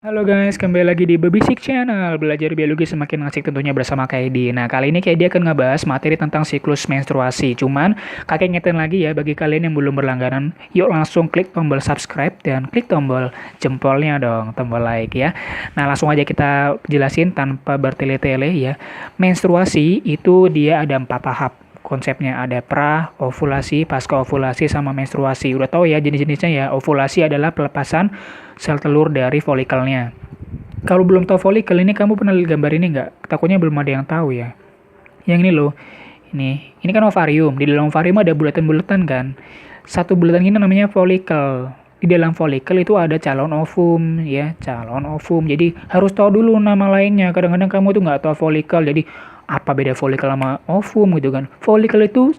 Halo guys, kembali lagi di Babysik Channel. Belajar biologi semakin asik tentunya bersama Kak Edi. Nah, kali ini Kak Edi akan ngebahas materi tentang siklus menstruasi. Cuman, kakek ingetin lagi ya, bagi kalian yang belum berlangganan, yuk langsung klik tombol subscribe dan klik tombol jempolnya dong, tombol like ya. Nah, langsung aja kita jelasin tanpa bertele-tele ya. Menstruasi itu dia ada 4 tahap. Konsepnya ada pra, ovulasi, pasca ovulasi, sama menstruasi. Udah tahu ya jenis-jenisnya ya. Ovulasi adalah pelepasan sel telur dari folikelnya. Kalau belum tahu folikel ini, kamu pernah lihat gambar ini nggak? Takutnya belum ada yang tahu ya. Yang ini loh. Ini kan ovarium. Di dalam ovarium ada bulatan-bulatan kan. Satu bulatan ini namanya folikel. Di dalam folikel itu ada calon ovum ya, calon ovum. Jadi harus tahu dulu nama lainnya. Kadang-kadang kamu tuh nggak tahu folikel. Jadi apa beda folikel sama ovum gitu kan? Folikel itu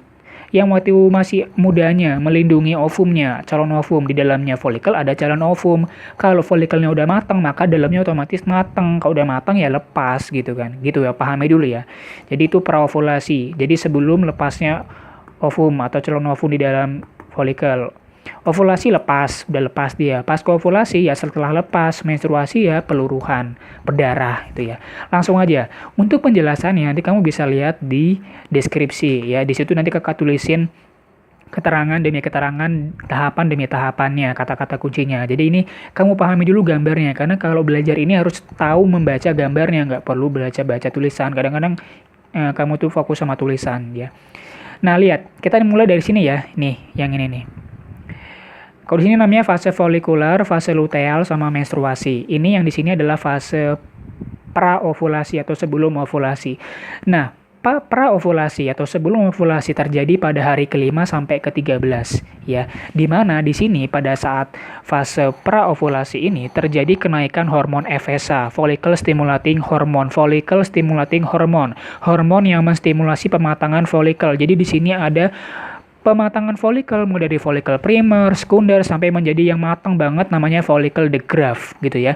yang waktu masih mudanya melindungi ovumnya, calon ovum. Di dalamnya folikel ada calon ovum. Kalau folikelnya udah matang, maka dalamnya otomatis matang. Kalau udah matang ya lepas gitu kan. Gitu ya, pahami dulu ya. Jadi itu praovulasi. Jadi sebelum lepasnya ovum atau calon ovum di dalam folikel. Ovulasi lepas, udah lepas dia. Pasca ovulasi ya setelah lepas, menstruasi ya peluruhan, berdarah itu ya. Langsung aja. Untuk penjelasannya nanti kamu bisa lihat di deskripsi ya. Di situ nanti kakak tulisin keterangan demi keterangan, tahapan demi tahapannya, kata-kata kuncinya. Jadi ini kamu pahami dulu gambarnya, karena kalau belajar ini harus tahu membaca gambarnya, nggak perlu baca-baca tulisan. Kadang-kadang kamu tuh fokus sama tulisan ya. Nah lihat, kita mulai dari sini ya. Nih, yang ini nih. Kalau di sini namanya fase folikular, fase luteal, sama menstruasi. Ini yang di sini adalah fase praovulasi atau sebelum ovulasi. Nah, praovulasi atau sebelum ovulasi terjadi pada hari ke-5 sampai ke-13 ya. Di mana di sini pada saat fase praovulasi ini terjadi kenaikan hormon FSH, follicle stimulating hormone, follicle stimulating hormone, hormon yang menstimulasi pematangan folikel. Jadi di sini ada pematangan folikel mulai dari folikel primer, sekunder sampai menjadi yang matang banget namanya folikel de Graaff gitu ya.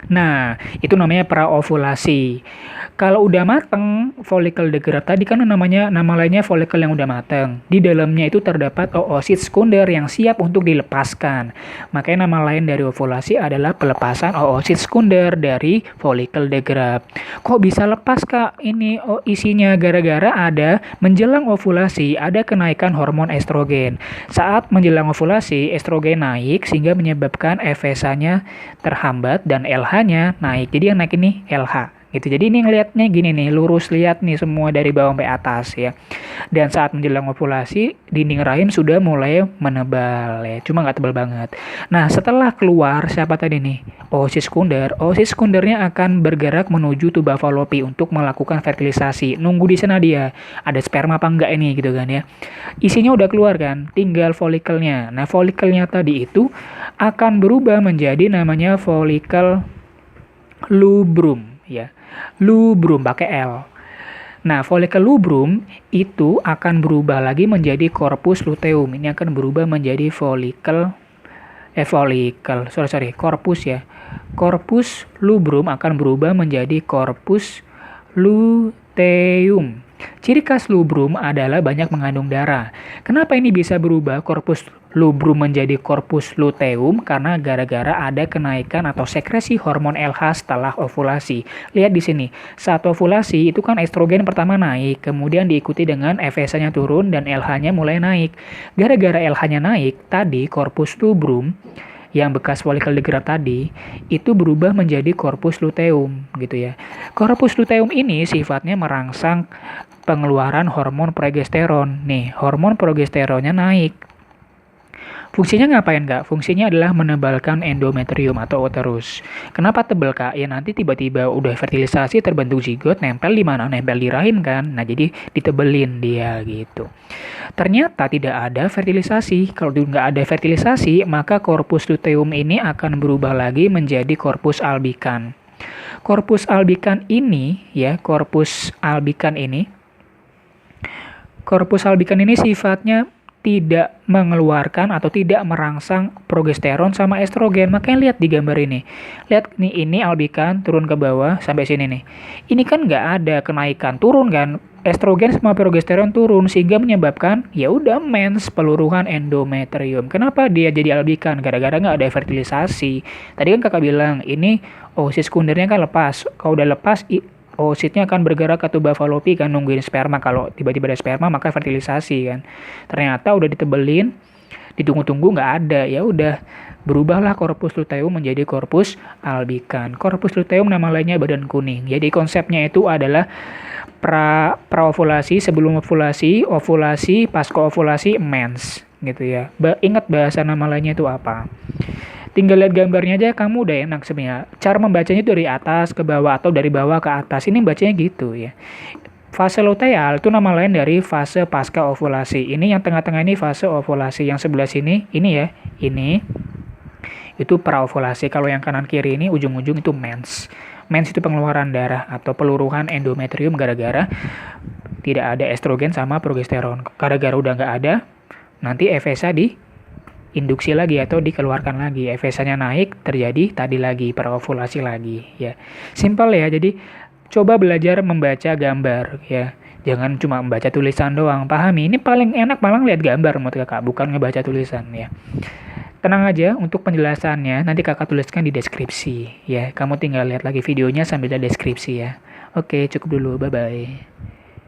Nah, itu namanya praovulasi. Kalau udah mateng, folikel de Graaff tadi kan nama lainnya folikel yang udah mateng. Di dalamnya itu terdapat oosit sekunder yang siap untuk dilepaskan. Makanya nama lain dari ovulasi adalah pelepasan oosit sekunder dari folikel de Graaff. Kok bisa lepas Kak? Ini isinya gara-gara ada menjelang ovulasi ada kenaikan hormon estrogen. Saat menjelang ovulasi, estrogen naik sehingga menyebabkan FSH-nya terhambat dan LH-nya naik. Jadi yang naik ini LH gitu. Jadi ini ngelihatnya gini nih, lurus lihat nih semua dari bawah sampai atas ya. Dan saat menjelang ovulasi, dinding rahim sudah mulai menebal ya. Cuma nggak tebal banget. Nah, setelah keluar siapa tadi nih? Oosit sekunder. Oosit sekundernya akan bergerak menuju tuba falopi untuk melakukan fertilisasi. Nunggu di sana dia. Ada sperma apa enggak ini gitu kan ya. Isinya udah keluar kan, tinggal folikelnya. Nah, folikelnya tadi itu akan berubah menjadi namanya folikel lubrum ya. Lubrum pakai L. Nah, folikel lubrum itu akan berubah lagi menjadi corpus luteum. Ini akan berubah menjadi corpus ya. Corpus lubrum akan berubah menjadi corpus luteum. Ciri khas lubrum adalah banyak mengandung darah. Kenapa ini bisa berubah corpus lubrum menjadi corpus luteum? Karena gara-gara ada kenaikan atau sekresi hormon LH setelah ovulasi. Lihat di sini, saat ovulasi itu kan estrogen pertama naik, kemudian diikuti dengan FSH-nya turun dan LH-nya mulai naik. Gara-gara LH-nya naik, tadi corpus lubrum yang bekas folikel de Graaff tadi itu berubah menjadi corpus luteum gitu ya. Corpus luteum ini sifatnya merangsang pengeluaran hormon progesteron. Nih, hormon progesteronnya naik. Fungsinya ngapain Kak? Fungsinya adalah menebalkan endometrium atau uterus. Kenapa tebal Kak? Ya nanti tiba-tiba udah fertilisasi terbentuk zigot, nempel di mana? Nempel di rahim kan? Nah jadi ditebelin dia gitu. Ternyata tidak ada fertilisasi. Kalau nggak ada fertilisasi, maka corpus luteum ini akan berubah lagi menjadi corpus albican. Corpus albican ini ya, corpus albican ini sifatnya tidak mengeluarkan atau tidak merangsang progesteron sama estrogen. Makanya lihat di gambar ini. Lihat nih, ini albikan turun ke bawah sampai sini nih. Ini kan nggak ada kenaikan, turun kan. Estrogen sama progesteron turun sehingga menyebabkan ya udah mens, peluruhan endometrium. Kenapa dia jadi albikan? Gara-gara nggak ada fertilisasi. Tadi kan kakak bilang ini oosit sekundernya kan lepas. Kalau udah lepas oositnya akan bergerak ke tuba falopi kan, nungguin sperma. Kalau tiba-tiba ada sperma maka fertilisasi kan. Ternyata udah ditebelin, ditunggu-tunggu nggak ada, ya udah berubahlah corpus luteum menjadi corpus albikan. Corpus luteum nama lainnya badan kuning. Jadi konsepnya itu adalah praovulasi, sebelum ovulasi, ovulasi, pasca ovulasi, mens gitu ya. Ingat bahasa nama lainnya itu apa? Tinggal lihat gambarnya aja kamu udah enak sebenarnya. Cara membacanya itu dari atas ke bawah atau dari bawah ke atas. Ini bacanya gitu ya. Fase luteal itu nama lain dari fase pasca ovulasi. Ini yang tengah-tengah ini fase ovulasi. Yang sebelah sini ini ya, ini itu praovulasi. Kalau yang kanan kiri ini ujung-ujung itu mens. Mens itu pengeluaran darah atau peluruhan endometrium gara-gara tidak ada estrogen sama progesteron. Gara-gara udah nggak ada, nanti FSH induksi lagi atau dikeluarkan lagi. FSH-nya naik, terjadi tadi lagi praovulasi lagi ya. Simpel ya. Jadi coba belajar membaca gambar ya. Jangan cuma membaca tulisan doang. Pahami, ini paling enak malah lihat gambar menurut kakak, bukan ngebaca tulisan ya. Tenang aja untuk penjelasannya, nanti kakak tuliskan di deskripsi ya. Kamu tinggal lihat lagi videonya sambil lihat deskripsi ya. Oke, cukup dulu. Bye-bye.